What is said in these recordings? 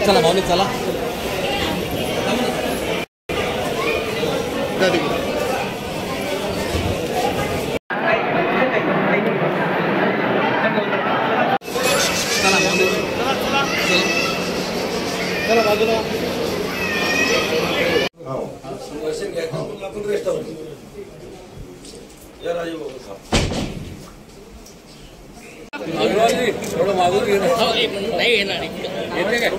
चला भावनिक चला चला बाजूला थोडं मागून घे नाही येणार येते काय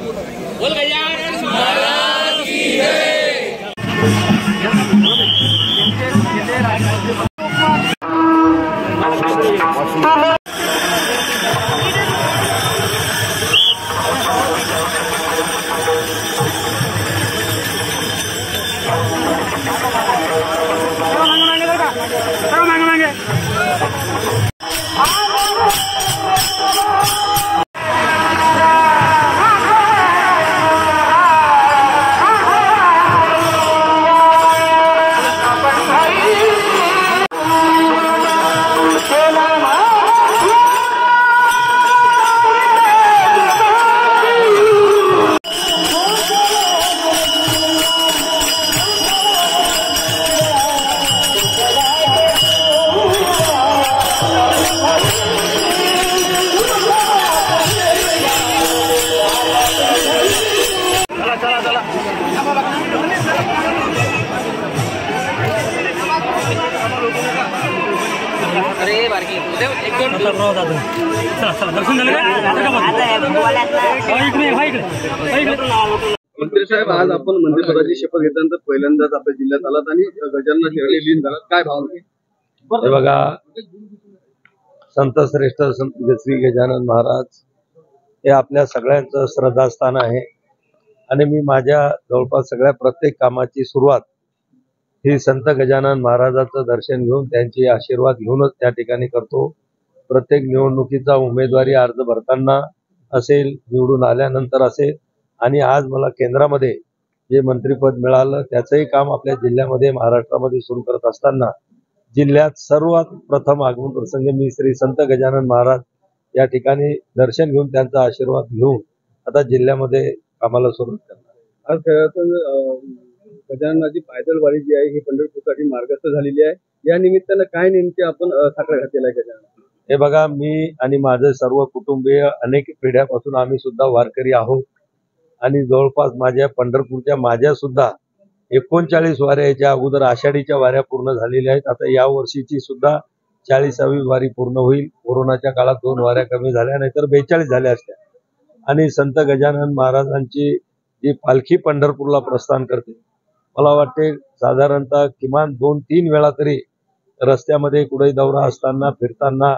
बोल गजानन महाराज की जय। अरे बारकी एक दोन मंत्री साहेब, आज आपण मंत्रिपदाची शपथ घेतल्यानंतर पहिल्यांदाच आपल्या जिल्ह्यात आलात आणि गजानन शेळके लीन झालात, काय भावना? हे बघा, संत श्रेष्ठ संत श्री गजानन महाराज हे आपल्या सगळ्यांचं श्रद्धास्थान आहे आणि मी माझ्या जवळपास सगळ्या प्रत्येक कामाची सुरुवात ही संत गजानन महाराजांचं दर्शन घेऊन त्यांचे आशीर्वाद घेऊनच त्या ठिकाणी करतो। प्रत्येक निवडणुकीचा उमेदवारी अर्ज भरताना असेल, निवडून आल्यानंतर असेल आणि आज मला केंद्रामध्ये जे मंत्रिपद मिळालं त्याचंही काम आपल्या जिल्ह्यामध्ये महाराष्ट्रामध्ये सुरू करत असताना जिल्ह्यात सर्वात प्रथम आगमन प्रसंगी मी श्री संत गजानन महाराज या ठिकाणी दर्शन घेऊन त्यांचा आशीर्वाद घेऊन आता जिल्ह्यामध्ये कामाला सुरुवात करणार। आज गजाननाची पायदळ वारी जी आहे ही पंढरपूरसाठी मार्गस्थ झालेली आहे, या निमित्तानं काय नेमके आपण साखर घातलेला आहे गजानन? हे बघा, मी आणि माझे सर्व कुटुंबीय अनेक पिढ्यापासून आम्ही सुद्धा वारकरी आहोत आणि जवळपास माझ्या सुद्धा 39 वाऱ्या याच्या अगोदर आषाढीच्या वाऱ्या पूर्ण झालेल्या आहेत। आता या वर्षीची सुद्धा 40वी वारी पूर्ण होईल। कोरोनाच्या काळात 2 वाऱ्या कमी झाल्या, नाहीतर 42 झाल्या असत्या। आणि संत गजानन महाराजांची जी पालखी पंढरपूरला प्रस्थान करते, मला वाटते साधारणतः किमान 2-3 वेळा तरी रस्त्यामध्ये कुठे दौरा असताना फिरताना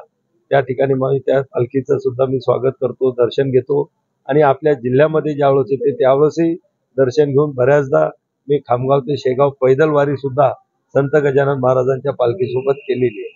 त्या ठिकाणी मी त्या पालखीचं सुद्धा मी स्वागत करतो, दर्शन घेतो आणि आपल्या जिल्ह्यामध्ये ज्यावेळेस येते त्यावेळेसही दर्शन घेऊन बऱ्याचदा मी खामगाव ते शेगाव पैदल वारी सुद्धा संत गजानन महाराजांच्या पालखीसोबत केलेली आहे।